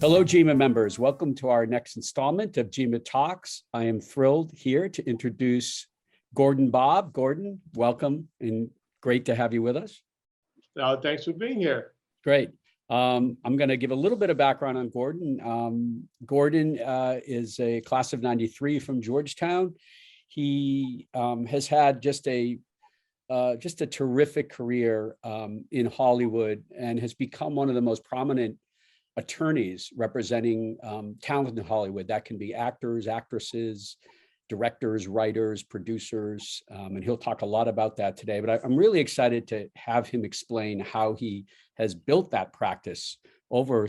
Hello, GEMA members. Welcome to our next installment of GEMA Talks. I am thrilled here to introduce Gordon Bobb. Gordon, welcome and great to have you with us. Thanks for being here. Great. I'm going to give a little bit of background on Gordon. Gordon is a class of '93 from Georgetown. He has had just a terrific career in Hollywood and has become one of the most prominent attorneys representing talent in Hollywood. That can be actors, actresses, directors, writers, producers, and he'll talk a lot about that today. But I'm really excited to have him explain how he has built that practice over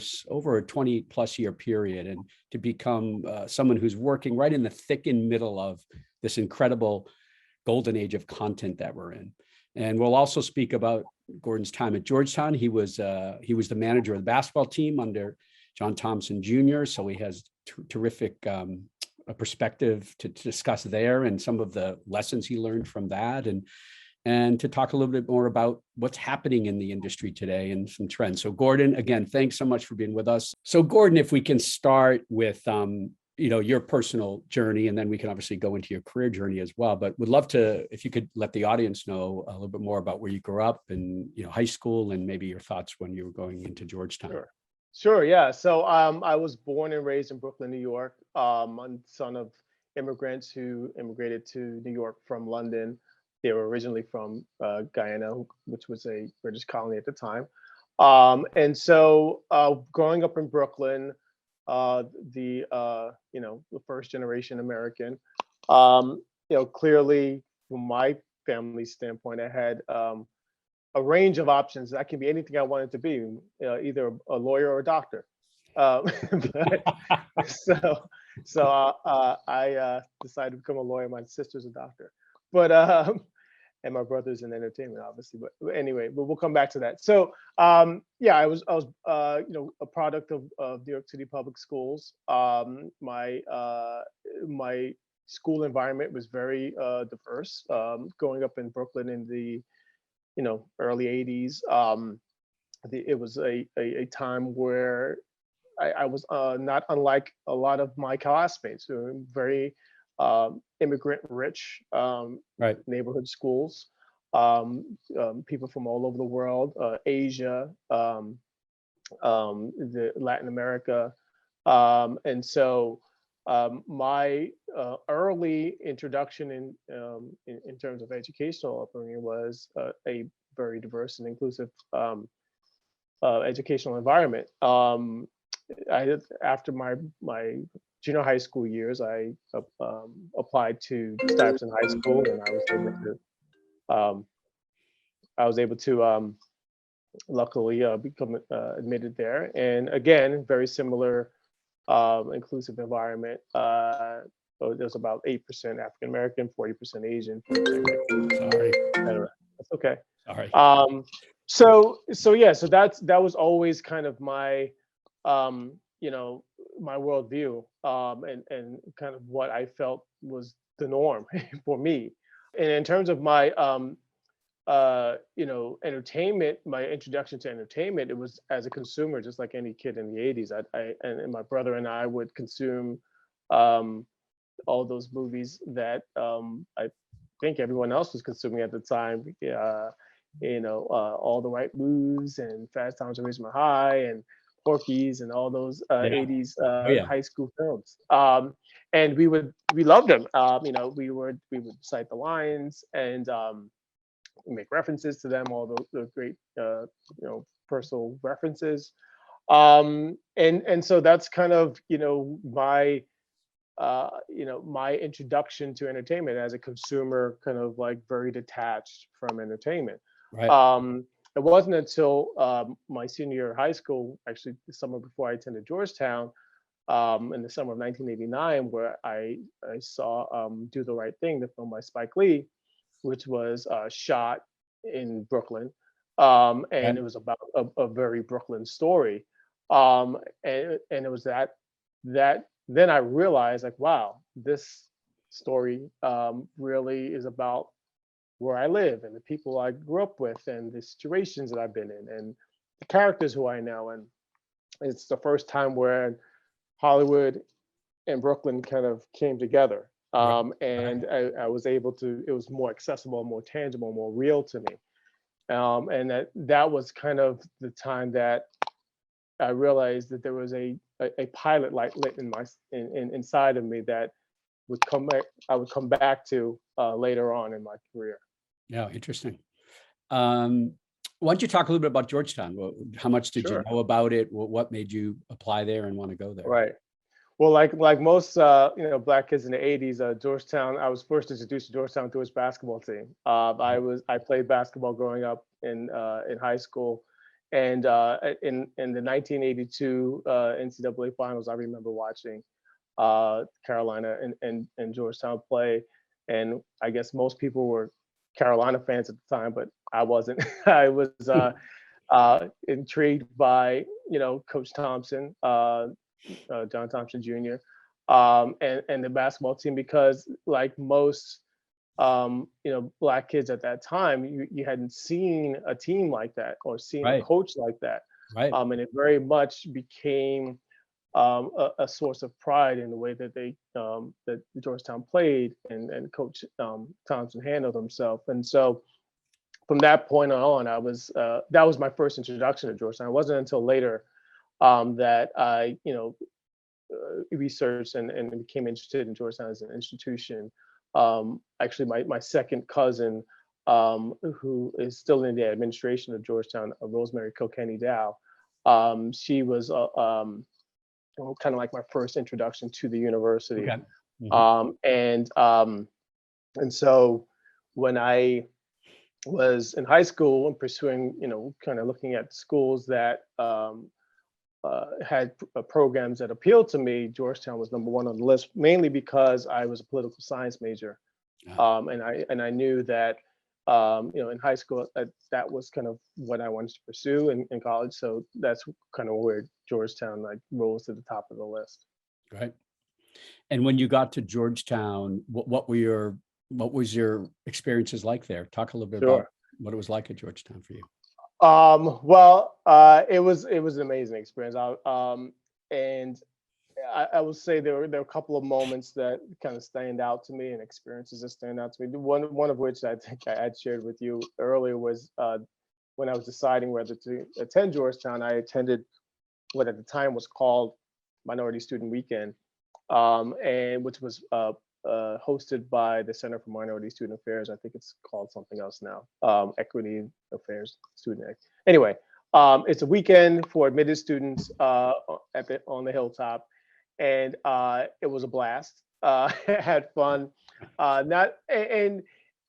a 20 plus year period and to become someone who's working right in the thick and middle of this incredible golden age of content that we're in. And we'll also speak about Gordon's time at Georgetown. He was the manager of the basketball team under John Thompson Jr. So he has terrific a perspective to discuss there and some of the lessons he learned from that, and to talk a little bit more about what's happening in the industry today and some trends. So Gordon, again, thanks so much for being with us. So Gordon, if we can start with your personal journey, and then we can obviously go into your career journey as well. But would love to, if you could let the audience know a little bit more about where you grew up and high school, and maybe your thoughts when you were going into Georgetown. Sure. Yeah. So I was born and raised in Brooklyn, New York. I'm the son of immigrants who immigrated to New York from London. They were originally from Guyana, which was a British colony at the time. And so growing up in Brooklyn, the first generation American, clearly from my family standpoint, I had a range of options. That can be anything I wanted to be, either a lawyer or a doctor. I decided to become a lawyer. My sister's a doctor, but and my brother's in entertainment, obviously. But anyway, but we'll come back to that. So I was a product of New York City public schools. My school environment was very diverse. Growing up in Brooklyn in the early 80s, it was a time where I was not unlike a lot of my classmates who were very immigrant rich neighborhood schools, people from all over the world, Asia, the Latin America. And so my early introduction in terms of educational upbringing was a very diverse and inclusive educational environment. After my junior high school years, I applied to Stuyvesant High School, and I was able to luckily become admitted there. And again, very similar inclusive environment. There's about 8% African American, 40% Asian. 40% Sorry, that's okay. Sorry. So that was always kind of my my worldview, and kind of what I felt was the norm for me. And in terms of my entertainment, my introduction to entertainment, it was as a consumer, just like any kid in the 80s. And my brother and I would consume all those movies that I think everyone else was consuming at the time. All the Right Moves and Fast Times at Ridgemont High and Porky's and all those 80s high school films. And we loved them. We would cite the lines and make references to them, all the great personal references. And so that's kind of my my introduction to entertainment as a consumer, kind of like very detached from entertainment. Right. It wasn't until my senior year of high school, actually the summer before I attended Georgetown, in the summer of 1989, where I saw Do the Right Thing, the film by Spike Lee, which was shot in Brooklyn, and it was about a very Brooklyn story, and it was that then I realized, like, wow, this story really is about where I live and the people I grew up with and the situations that I've been in and the characters who I know. And it's the first time where Hollywood and Brooklyn kind of came together. And I was able to, it was more accessible, more tangible, more real to me. And that was kind of the time that I realized that there was a pilot light lit inside of me that would come back, I would come back to later on in my career. Yeah, interesting. Why don't you talk a little bit about Georgetown? How much did you know about it? What made you apply there and want to go there? Right. Well, like most Black kids in the '80s, Georgetown. I was first introduced to Georgetown through its basketball team. I played basketball growing up in high school, and in the 1982 NCAA finals, I remember watching Carolina and Georgetown play, and I guess most people were Carolina fans at the time, but I wasn't. I was intrigued by Coach Thompson. John Thompson Jr. And the basketball team, because like most Black kids at that time, you hadn't seen a team like that or seen a coach like that. And it very much became a source of pride in the way that that Georgetown played and Coach Thompson handled himself. And so from that point on, that was my first introduction to Georgetown. It wasn't until later that I, researched and became interested in Georgetown as an institution. Actually, my second cousin, who is still in the administration of Georgetown, Rosemary Kilkenny Dow, she was kind of like my first introduction to the university. Okay. Mm-hmm. And so when I was in high school and pursuing, kind of looking at schools that had programs that appealed to me, Georgetown was number one on the list, mainly because I was a political science major. And I knew that, in high school, that was kind of what I wanted to pursue in college. So that's kind of where Georgetown rose to the top of the list. Right. And when you got to Georgetown, what was your experiences like there? Talk a little bit about what it was like at Georgetown for you. Well, it was an amazing experience. And I will say there were a couple of moments that kind of stand out to me and experiences that stand out to me. One of which I think I had shared with you earlier was when I was deciding whether to attend Georgetown. I attended what at the time was called Minority Student Weekend, and which was hosted by the Center for Minority Student Affairs. I think it's called something else now, Equity Affairs, Anyway, it's a weekend for admitted students on the Hilltop, and it was a blast. Had fun. And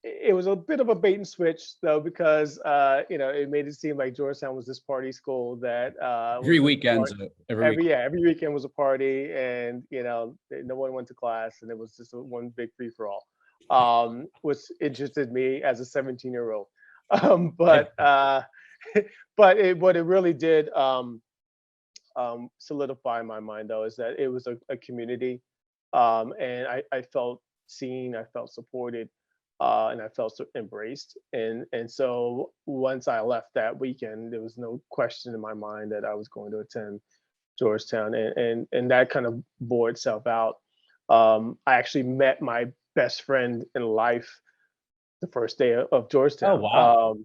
it was a bit of a bait and switch though, because it made it seem like Georgetown was this party school that every weekend was a party, and no one went to class, and it was just one big free for all, which interested me as a 17-year-old. But what it really did solidify in my mind though is that it was a community, and I felt seen, I felt supported. And I felt embraced, and so once I left that weekend, there was no question in my mind that I was going to attend Georgetown, and that kind of bore itself out. I actually met my best friend in life the first day of Georgetown. Oh,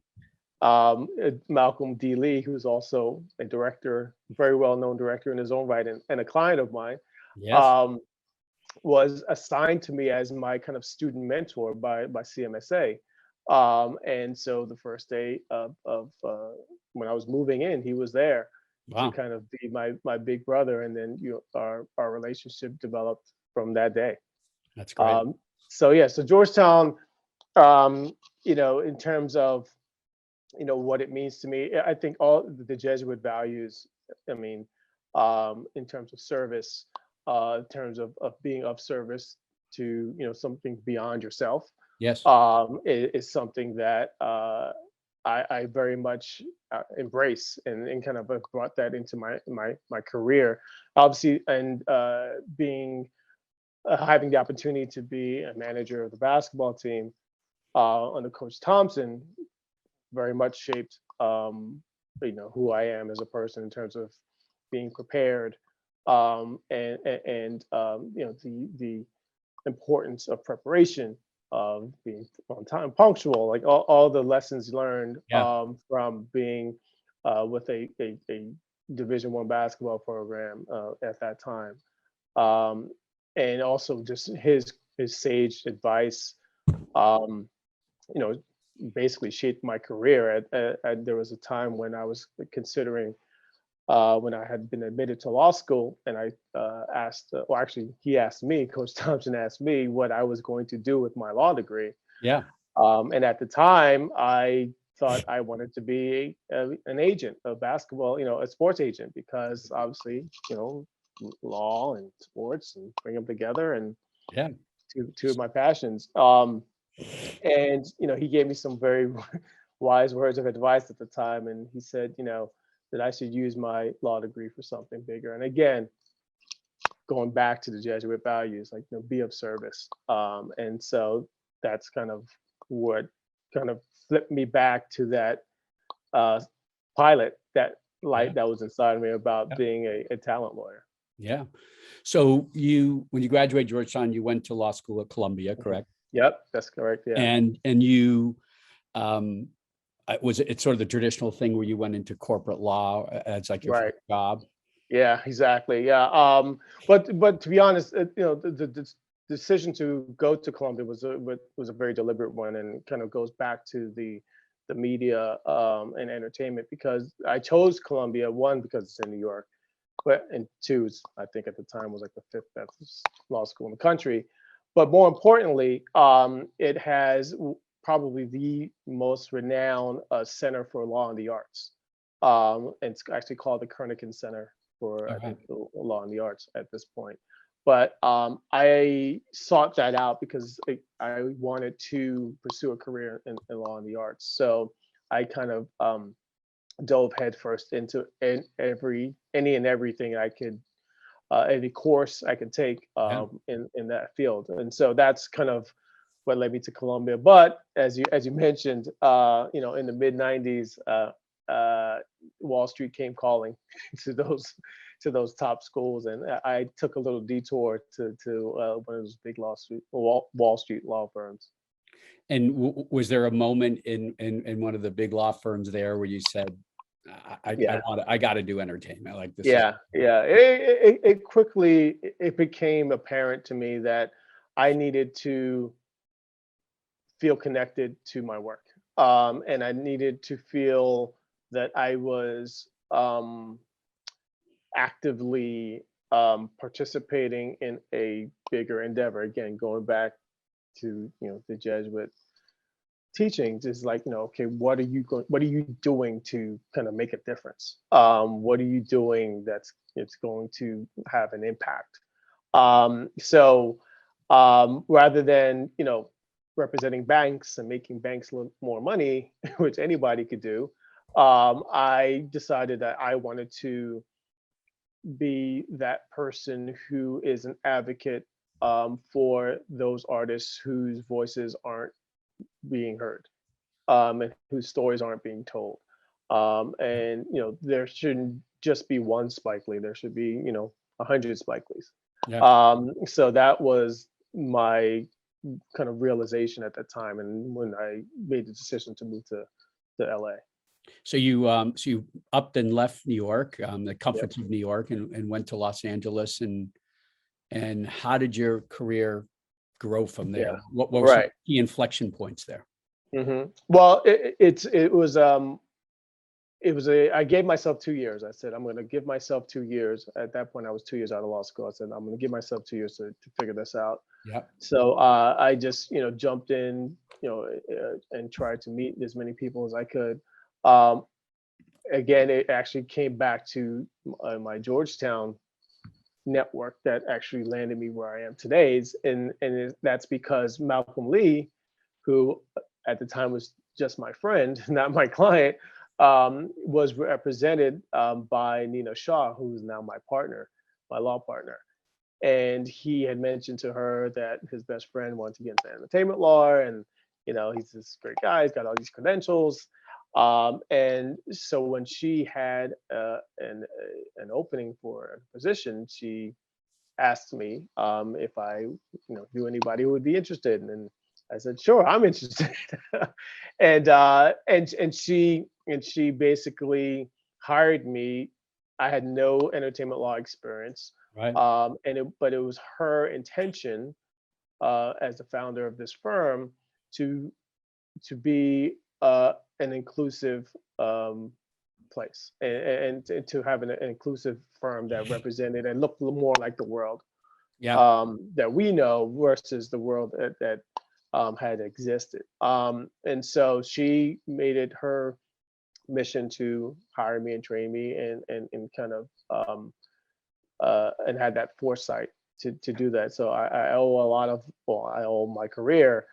wow. Malcolm D. Lee, who's also a director, very well-known director in his own right, and a client of mine. Yes. Was assigned to me as my kind of student mentor by CMSA. And so the first day of when I was moving in, he was there to kind of be my big brother. And then our relationship developed from that day. That's great. So Georgetown, in terms of what it means to me, I think all the Jesuit values, in terms of service, in terms of being of service to something beyond yourself. Yes. Is something that I very much embrace and kind of brought that into my career, obviously, and having the opportunity to be a manager of the basketball team under Coach Thompson very much shaped who I am as a person in terms of being prepared, and you know, the importance of preparation, of being on time, punctual, like all the lessons learned Yeah. from being with a Division One basketball program at that time, and also just his sage advice, um, you know, basically shaped my career. There was a time when I was considering, when I had been admitted to law school, and I asked, well, actually, he asked me, Coach Thompson asked me what I was going to do with my law degree. Yeah. And at the time, I thought I wanted to be an agent of basketball, you know, a sports agent, because obviously, you know, law and sports and bring them together, and Yeah. two of my passions. And you know, he gave me some very wise words of advice at the time, and he said, you know, that I should use my law degree for something bigger. And again, going back to the Jesuit values, like, you know, be of service. And so that's kind of what kind of flipped me back to that uh, pilot, that Yeah. light that was inside of me about Yeah. being a talent lawyer. Yeah. So when you graduated Georgetown, you went to law school at Columbia, correct? Yep, that's correct. Yeah. And you, um, was it, it's sort of the traditional thing where you went into corporate law as like your Right. first job? Yeah, exactly. Yeah. But to be honest, you know, the decision to go to Columbia was a very deliberate one, and kind of goes back to the media and entertainment, because I chose Columbia, one, because it's in New York, but and two, I think at the time was like the fifth best law school in the country. But more importantly, it has probably the most renowned center for law and the arts. And it's actually called the Kernigan Center for, I All right. think, the law and the arts at this point. But I sought that out because I wanted to pursue a career in law and the arts. So I kind of dove headfirst into any and everything I could, any course I could take Yeah. in that field. And so that's kind of what led me to Columbia. But as you mentioned, you know, in the mid '90s, Wall Street came calling to those top schools, and I took a little detour to one of those big Wall Street law firms. And was there a moment in one of the big law firms there where you said, Yeah, I got to do entertainment, like this is, yeah, yeah. It quickly it became apparent to me that I needed to feel connected to my work, and I needed to feel that I was actively participating in a bigger endeavor. Again, going back to, you know, the Jesuit teachings, is like, you know, okay, what are you doing to kind of make a difference? What are you doing that's it's going to have an impact? So rather than, you know, representing banks and making banks more money, which anybody could do, I decided that I wanted to be that person who is an advocate for those artists whose voices aren't being heard, and whose stories aren't being told. And you know, there shouldn't just be one Spike Lee. There should be, you know, 100 Spike Lees. yeah. So that was my kind of realization at that time, and when I made the decision to move to LA. So you upped and left New York, the Yep. comforts of New York, and went to Los Angeles, and how did your career grow from Yeah. there? What were some Right. key inflection points there? Well, it was I gave myself 2 years. I said, I'm going to give myself 2 years. At that point, I was 2 years out of law school. I said, I'm going to give myself 2 years to figure this out. Yeah. So I just, you know, jumped in, you know, and tried to meet as many people as I could. Um, Again, it actually came back to my Georgetown network that actually landed me where I am today. That's because Malcolm Lee, who at the time was just my friend, not my client, was represented by Nina Shaw, who is now my partner, my law partner. And he had mentioned to her that his best friend wanted to get into entertainment law, and you know, he's this great guy, he's got all these credentials. And so when she had an opening for a position, she asked me if I, knew anybody who would be interested, and I said, "Sure, I'm interested." And she basically hired me. I had no entertainment law experience, Right. but it was her intention as the founder of this firm to be an inclusive place, and to have an inclusive firm that represented and looked more like the world Yeah. that we know versus the world that had existed. And so she made it her mission to hire me and train me, and kind of and had that foresight to do that. So I owe a lot of, well, I owe my career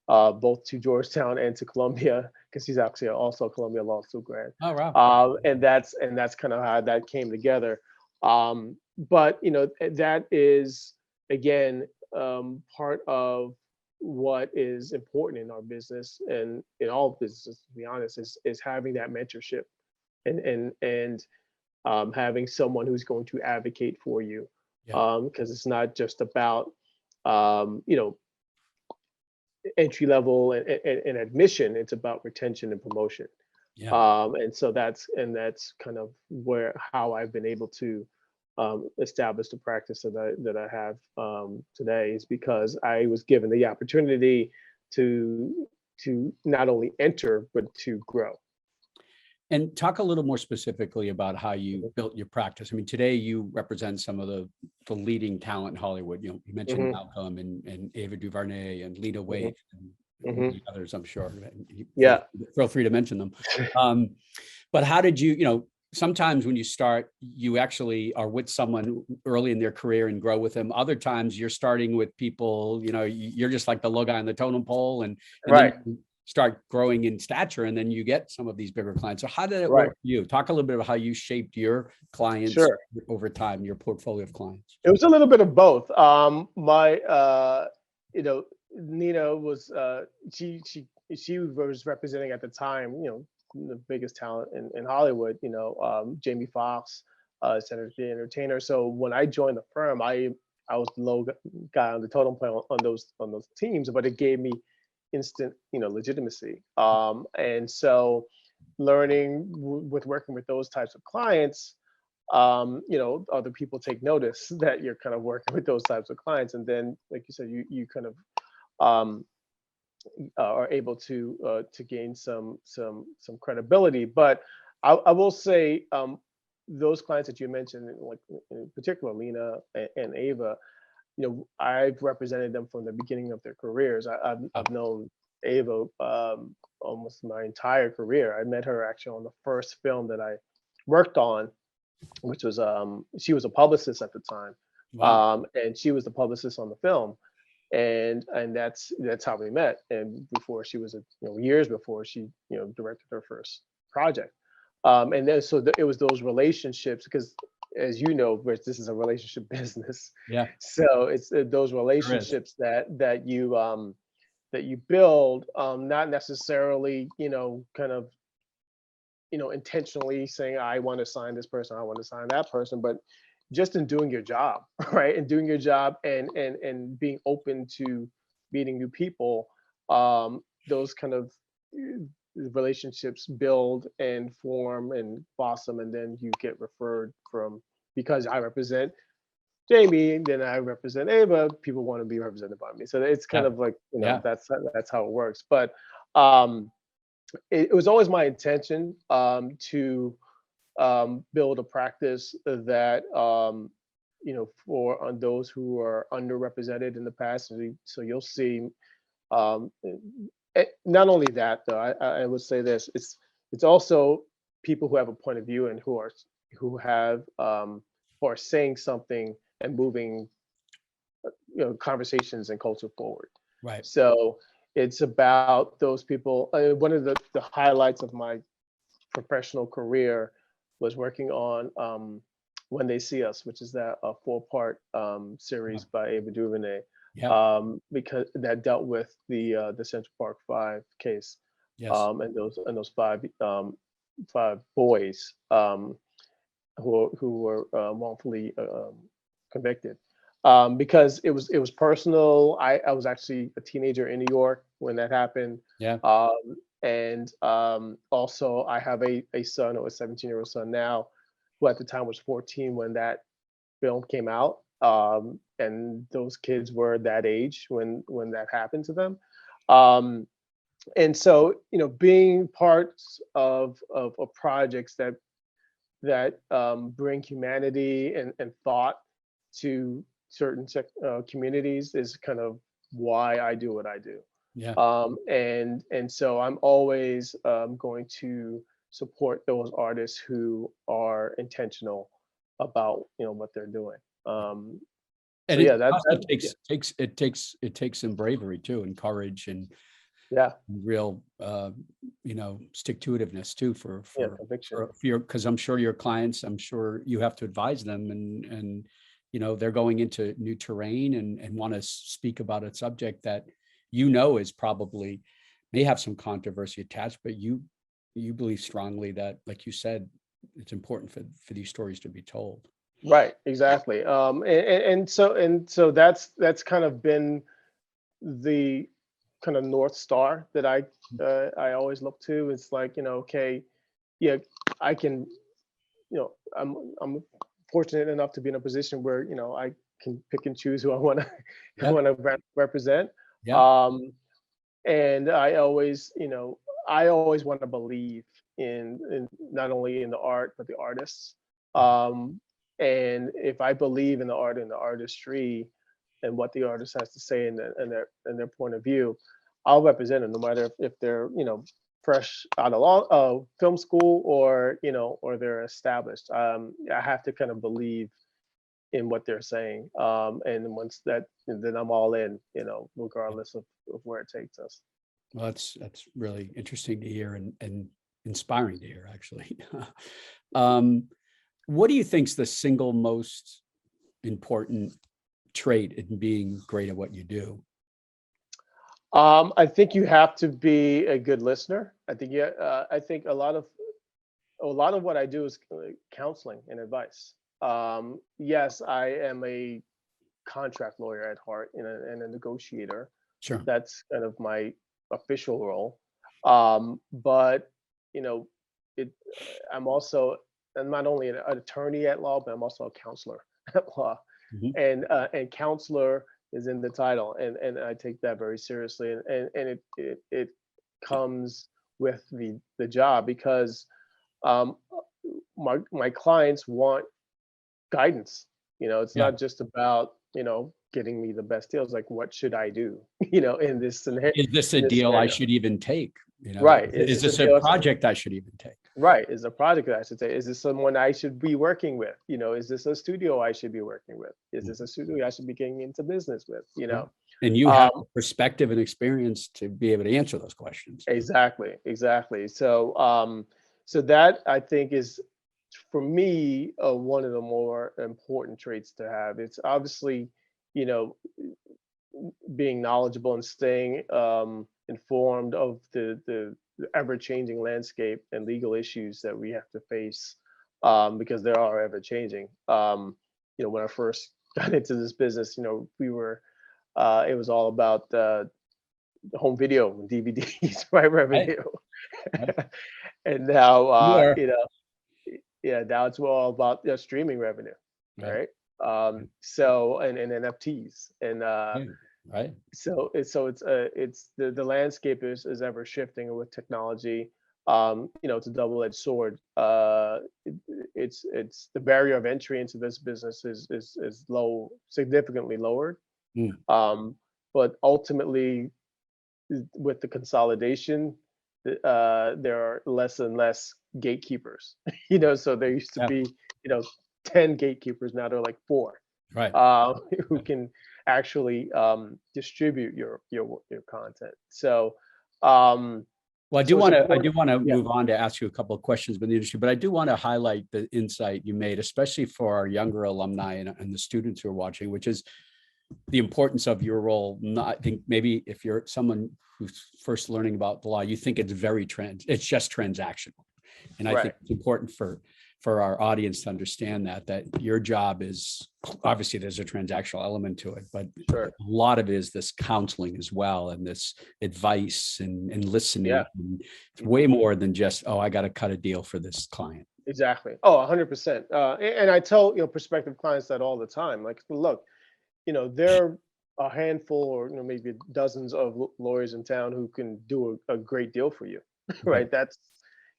both to Georgetown and to Columbia, because he's actually also a Columbia Law School grad. Oh, wow. And that's kind of how that came together. But that is, again, part of what is important in our business, and in all businesses, to be honest, is having that mentorship, and having someone who's going to advocate for you, Yeah. because it's not just about you know entry level and admission. It's about retention and promotion. Yeah. And so that's kind of how I've been able to establish the practice that I have today, is because I was given the opportunity to not only enter but to grow. And talk a little more specifically about how you built your practice. I mean, today you represent some of the leading talent in Hollywood. You mentioned Hmm. Malcolm and Ava DuVernay and Lena Hmm. Waithe and Hmm. many others, I'm sure. And Yeah. feel free to mention them. But how did sometimes when you start, you actually are with someone early in their career and grow with them. Other times you're starting with people, you're just like the low guy on the totem pole, and Right. then you start growing in stature, and then you get some of these bigger clients. So how did it Right. work for you? Talk a little bit about how you shaped your clients Sure. over time, your portfolio of clients. It was a little bit of both. My Nina was she was representing at the time, the biggest talent in Hollywood, Jamie Foxx, Senator the Entertainer. So when I joined the firm, I was the low guy on the totem pole on those teams, but it gave me instant, legitimacy. And so learning with working with those types of clients, other people take notice that you're kind of working with those types of clients, and then, like you said, you kind of um, are able to gain some credibility. But I will say, those clients that you mentioned, like in particular Lena and Ava, I've represented them from the beginning of their careers. I've known Ava almost my entire career. I met her actually on the first film that I worked on, which was she was a publicist at the time, Wow. and she was the publicist on the film, and that's how we met. And before she was years before she directed her first project, and then so it was those relationships, because, as you know, Rich, this is a relationship business. Yeah, So it's those there is. relationships that you build, not necessarily kind of intentionally saying, I want to sign this person, I want to sign that person, but just in doing your job, right? And doing your job, and being open to meeting new people, those kind of relationships build and form and blossom, and then you get referred from, because I represent Jamie, then I represent Ava, people want to be represented by me. So it's kind Yeah, of like, yeah, that's how it works. But um it was always my intention to build a practice that for on those who are underrepresented in the past. So you'll see, um, not only that though. I would say this: it's also people who have a point of view, and who have who are saying something and moving conversations and culture forward. right. So it's about those people. One of the highlights of my professional career was working on When They See Us, which is that a 4-part Yeah, series by Ava DuVernay, yeah, because that dealt with the Central Park Five case. Yes. And those five boys who were wrongfully convicted. Because it was personal. I was actually a teenager in New York when that happened. Yeah. And also I have a son, or a 17-year-old son now, who at the time was 14 when that film came out. And those kids were that age when that happened to them. And so, being parts of projects that bring humanity and thought to certain communities is kind of why I do what I do. Yeah. And so I'm always going to support those artists who are intentional about what they're doing. So And it yeah, also yeah, takes some bravery too, and courage, and yeah, real stick to itiveness too yeah, conviction. for your, because I'm sure your clients, I'm sure you have to advise them, and they're going into new terrain and want to speak about a subject that is probably may have some controversy attached, but you believe strongly that, like you said, it's important for these stories to be told. Right, exactly. And so that's kind of been the kind of North Star that I always look to. It's like, okay, yeah, I can, I'm fortunate enough to be in a position where, I can pick and choose who I want to Yeah. represent. Yeah. Um, and I always want to believe in not only in the art but the artists. Um, and if I believe in the art and the artistry and what the artist has to say and their point of view, I'll represent them no matter if they're fresh out of film school, or they're established. I have to kind of believe in what they're saying. And once then I'm all in, regardless of where it takes us. Well, that's really interesting to hear, and inspiring to hear, actually. What do you think's the single most important trait in being great at what you do? I think you have to be a good listener. I think I think a lot of what I do is counseling and advice. Yes, I am a contract lawyer at heart and a negotiator. Sure. That's kind of my official role. But you know, it. I'm not only an attorney at law, but I'm also a counselor at law. Mhm. And counselor is in the title, and I take that very seriously, and it comes with the job because um, my clients want guidance. It's Yeah. not just about getting me the best deals. Like, what should I do? In this scenario. Is this a In this deal I scenario, should even take? right? Is Is this this a a deal? project I should even take? Right, is a project that I should say. Is this someone I should be working with? Is this a studio I should be working with? Is this a studio I should be getting into business with? Yeah. And you have Um, perspective and experience to be able to answer those questions. exactly. So that I think is, for me, one of the more important traits to have. It's obviously, you know, being knowledgeable and staying informed of the ever-changing landscape and legal issues that we have to face, because they are ever-changing. When I first got into this business, we were it was all about home video and DVDs, right? Right. Revenue. Right. And now, You are. yeah, now it's all about streaming revenue, Right. right? So and NFTs, and Yeah. Right. it's the landscape is ever shifting, and with technology, it's a double-edged sword. It's the barrier of entry into this business is low, significantly lowered. Mm. But ultimately, with the consolidation, there are less and less gatekeepers. So there used to Yeah. be, 10 gatekeepers. Now there are like 4, Right. who can actually distribute your content. So, um, Well, I do so it's want important. to Yeah. move on to ask you a couple of questions about the industry, but I do want to highlight the insight you made, especially for our younger alumni and the students who are watching, which is the importance of your role. I think maybe if you're someone who's first learning about the law, you think it's it's just transactional. And I think it's important for our audience to understand that your job is, obviously there's a transactional element to it, but a lot of it is this counseling as well, and this advice and listening. And it's way more than just, oh, I got to cut a deal for this client. Exactly. Oh, 100%. And I tell, prospective clients that all the time. Like, look, there are a handful or maybe dozens of lawyers in town who can do a great deal for you, right? That's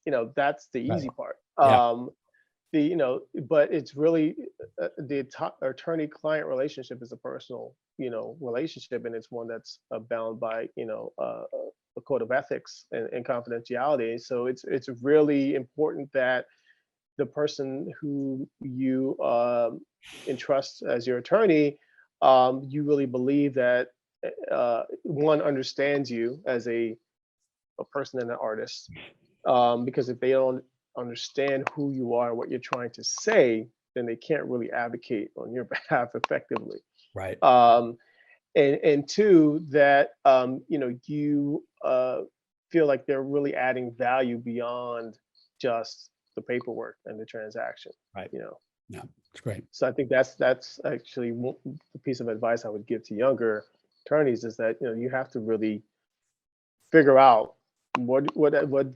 the easy part. But it's really the attorney-client relationship is a personal, relationship, and it's one that's bound by, a code of ethics and confidentiality. So it's really important that the person who you entrust as your attorney, you really believe that one understands you as a person and an artist, because if they don't understand who you are and what you're trying to say, then they can't really advocate on your behalf effectively. Right. And two, that you feel like they're really adding value beyond just the paperwork and the transaction. Right. Yeah, it's great. So I think that's actually the piece of advice I would give to younger attorneys, is that you have to really figure out what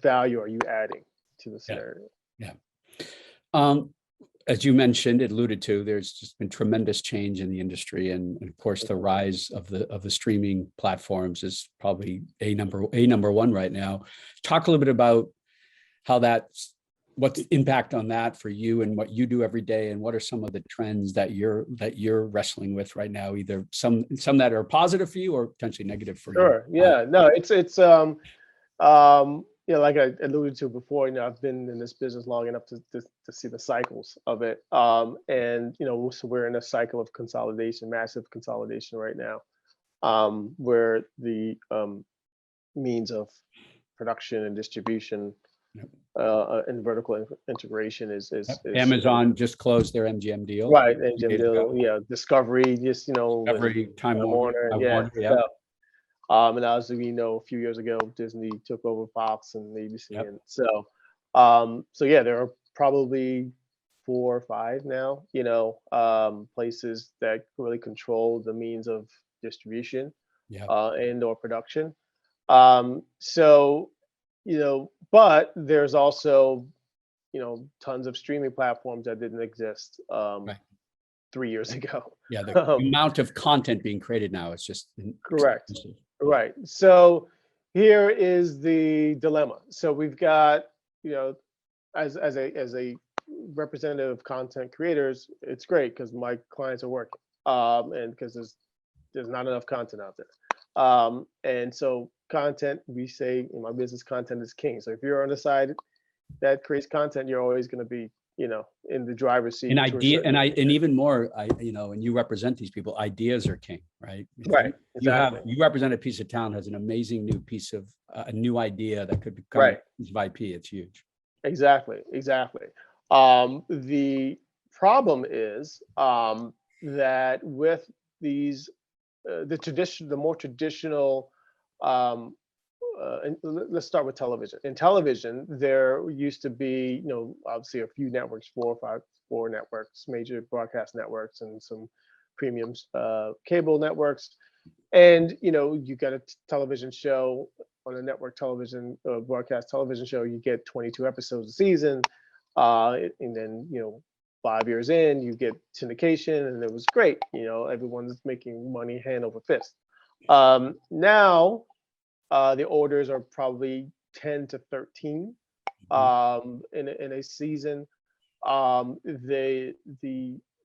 value are you adding to the scenario. As you mentioned, it alluded to, there's just been tremendous change in the industry, and of course the rise of the streaming platforms is probably a number one right now. Talk a little bit about how what's the impact on that for you and what you do every day, and what are some of the trends that you're wrestling with right now, either some that are positive for you or potentially negative for you? Sure. Yeah. No, it's like I alluded to before, I've been in this business long enough to see the cycles of it. And so we're in a cycle of consolidation, massive consolidation right now, where the means of production and distribution and vertical integration is Amazon just closed their MGM deal. Right, MGM deal, Discovery, Discovery, Time Warner, and as we know, a few years ago, Disney took over Fox and ABC, and so there are probably 4 or 5 now, places that really control the means of distribution, and/or production. So, but there's also, tons of streaming platforms that didn't exist 3 years ago. Yeah, the amount of content being created now is just correct. Right. So here is the dilemma. So we've got, as a representative of content creators, it's great because my clients are working, and because there's not enough content out there. And so content, we say in my business, content is king. So if you're on the side that creates content, you're always going to be, in the driver's seat. And even more, and you represent these people, ideas are king, right? Right. You represent a piece of town has an amazing new piece of a new idea that could become a piece of IP. It's huge. Exactly. The problem is that with these, the more traditional, and let's start with television. In television, there used to be, obviously a few networks, 4 or 5 networks, major broadcast networks, and some premium cable networks. And you got a television show on a network television, broadcast television show, you get 22 episodes a season, and then 5 years in, you get syndication, and it was great. Everyone's making money hand over fist. Now, the orders are probably 10 to 13 in a season. The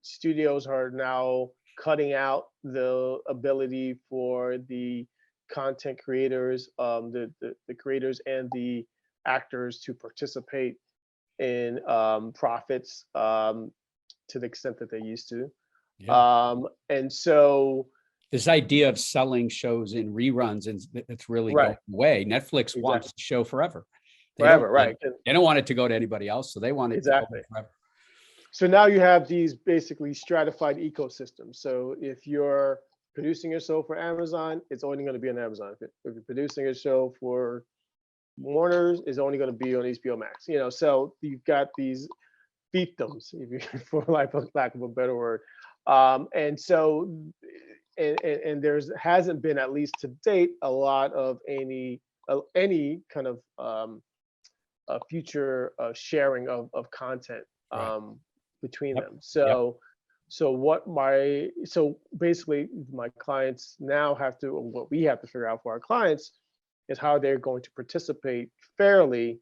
studios are now cutting out the ability for the content creators, the creators and the actors to participate in profits to the extent that they used to. And so this idea of selling shows in reruns, and it's really going away. Netflix wants the show forever. They don't want it to go to anybody else, so they want it to go forever. So now you have these basically stratified ecosystems. So if you're producing a show for Amazon, it's only going to be on Amazon. If you're producing a show for Warner's, it's only going to be on HBO Max. So you've got these fiefdoms, if you, for lack of a better word. And so, and there's hasn't been, at least to date, a lot of any kind of future sharing of content between them. So so basically my clients now what we have to figure out for our clients is how they're going to participate fairly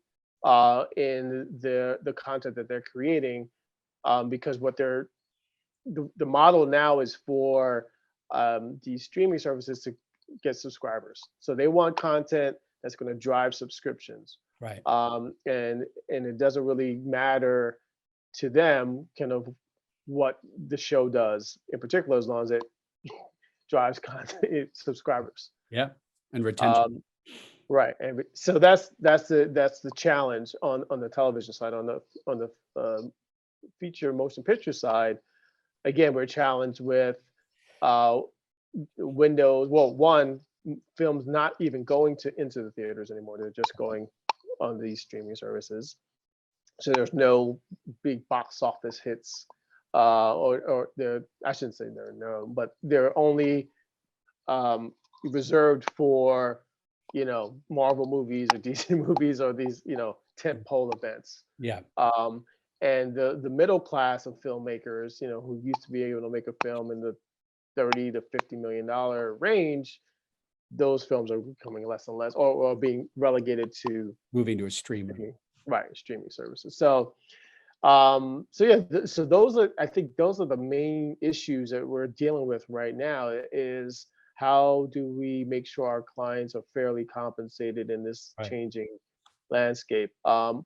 in the content that they're creating, because the model now is for these streaming services to get subscribers. So they want content that's going to drive subscriptions. Right. And it doesn't really matter to them kind of what the show does in particular, as long as it drives content subscribers. Yeah, and retention. Right, and so that's the challenge on the television side. On the feature motion picture side, again, we're challenged with windows. Well, one, films not even going into the theaters anymore. They're just going on these streaming services. So there's no big box office hits, or I shouldn't say there are no, but they're only reserved for Marvel movies or DC movies or these tentpole events. Yeah. And the middle class of filmmakers, who used to be able to make a film in the $30 to $50 million range, those films are becoming less and less, or being relegated to moving to a streamer. Streaming services. So so I think those are the main issues that we're dealing with right now. Is how do we make sure our clients are fairly compensated in this changing landscape? For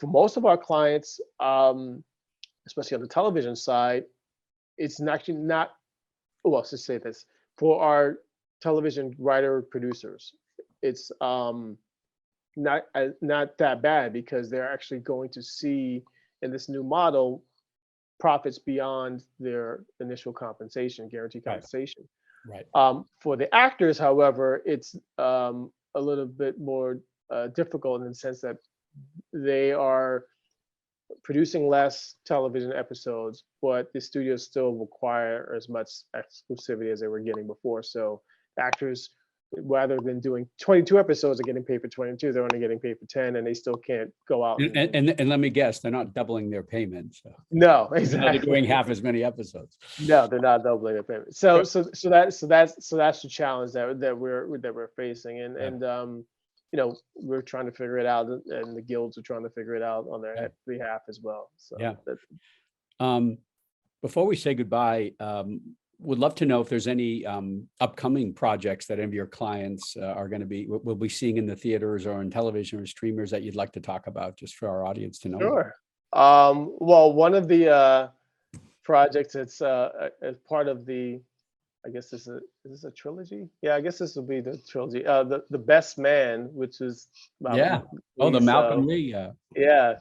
most of our clients, especially on the television side, it's actually not. Well, to say this, for our television writer producers, it's not that bad, because they're actually going to see in this new model profits beyond their initial compensation, guaranteed compensation. Right. For the actors, however, it's a little bit more difficult in the sense that they are producing less television episodes, but the studios still require as much exclusivity as they were getting before. So actors, rather than doing 22 episodes, are getting paid for 22. They're only getting paid for 10, and they still can't go out. And let me guess, they're not doubling their payment. So. No, exactly. They're doing half as many episodes. No, they're not doubling their payment. So that's the challenge that we're facing, and we're trying to figure it out, and the guilds are trying to figure it out on their behalf as well. So before we say goodbye, would love to know if there's any upcoming projects that any of your clients will be seeing in the theaters or on television or streamers that you'd like to talk about, just for our audience to know. Sure. Well, one of the projects that's as part of the, I guess is this a trilogy? Yeah, I guess this will be the trilogy. The Best Man, which is the Malcolm Lee. Yeah.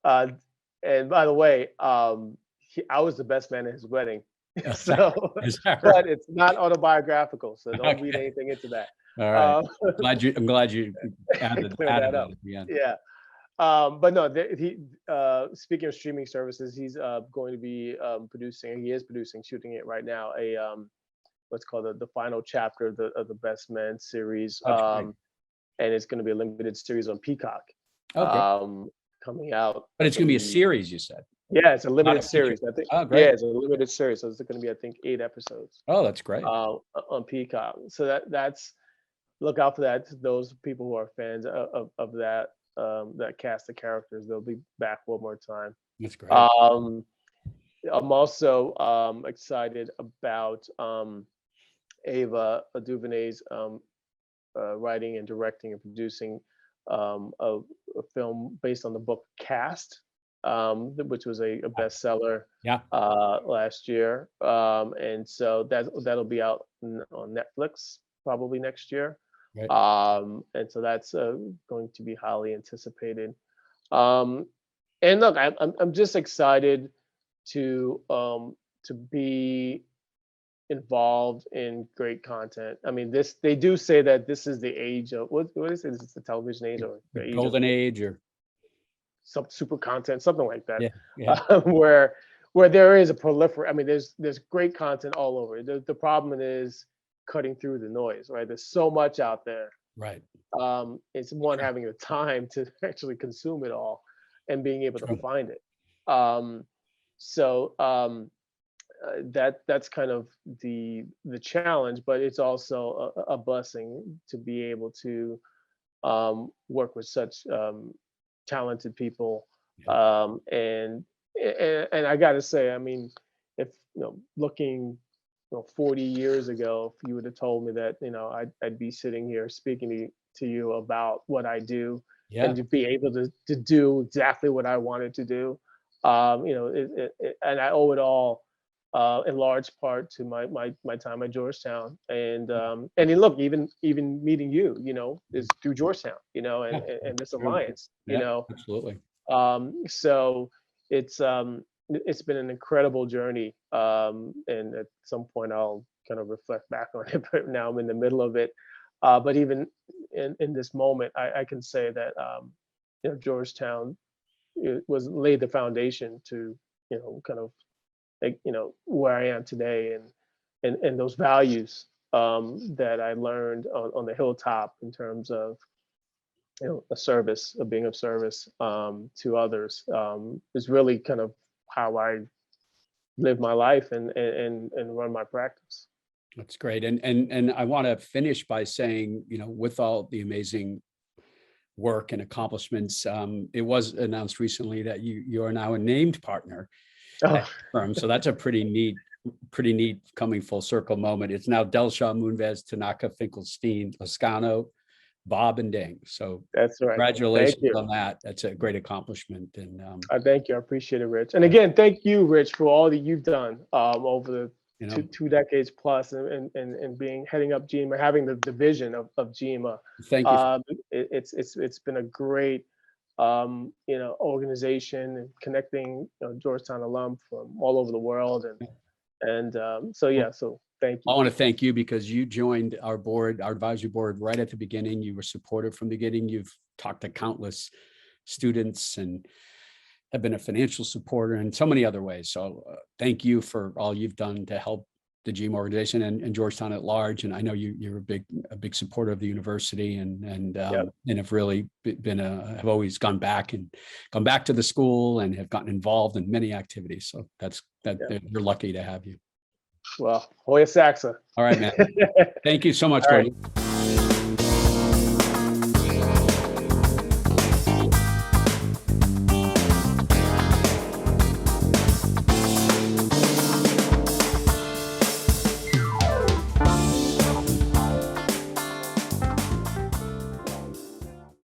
And by the way, I was the best man at his wedding. So, but it's not autobiographical, so don't read anything into that. All right. I'm glad you added that up. Yeah. But no, speaking of streaming services, he's going to be shooting it right now, what's called the final chapter of the Best Man series. And it's going to be a limited series on Peacock. Coming out. But it's going to be a series, you said. Yeah, it's a limited series. I think. Oh, great. Yeah, it's a limited series, so it's going to be, I think, 8 episodes. Oh, that's great. On Peacock. So that's look out for that. Those people who are fans of that cast of characters, they'll be back one more time. That's great. I'm also excited about Ava DuVernay's writing and directing and producing a film based on the book Cast, which was a bestseller last year, and so that'll be out on Netflix probably next year. Right. And so that's going to be highly anticipated. And look, I'm just excited to be involved in great content. I mean, they do say that this is the age of what is it? Is it the television age or the age Golden age or some super content, something like that, yeah. where there is a proliferate. I mean, there's great content all over. The problem is cutting through the noise, right? There's so much out there. Right. It's one having the time to actually consume it all and being able to True. find it. That's kind of the challenge, but it's also a blessing to be able to work with such talented people. And I got to say, I mean, if looking 40 years ago, if you would have told me that I'd be sitting here speaking to you about what I do, and to be able to do exactly what I wanted to do, and I owe it all in large part to my time at Georgetown, and look, even meeting you, is through Georgetown, and this alliance, absolutely. So it's been an incredible journey, and at some point I'll kind of reflect back on it, but now I'm in the middle of it. But even in this moment, I can say that Georgetown laid the foundation to kind of where I am today, and those values that I learned on the hilltop in terms of a service, of being of service to others, is really kind of how I live my life and run my practice. That's great. And I want to finish by saying, with all the amazing work and accomplishments, it was announced recently that you are now a named partner at the firm. So that's a pretty neat coming full circle moment. It's now Shaw Moonves, Tanaka, Finkelstein, Lezcano, Bob, and Ding. So that's right. Congratulations on that. That's a great accomplishment. And I thank you. I appreciate it, Rich. And again, thank you, Rich, for all that you've done over the two decades plus, and heading up GEMA, having the vision of GEMA. Thank you. It's been a great organization, and connecting Georgetown alum from all over the world, so thank you. I want to thank you because you joined our board, our advisory board, right at the beginning. You were supportive from the beginning. You've talked to countless students and have been a financial supporter in so many other ways. So thank you for all you've done to help the GEMA organization and Georgetown at large. And I know you're a big supporter of the university, and have really been have always gone back to the school and have gotten involved in many activities. So you're lucky to have you. Well, Hoya Saxa. All right, man. Thank you so much, Gordon.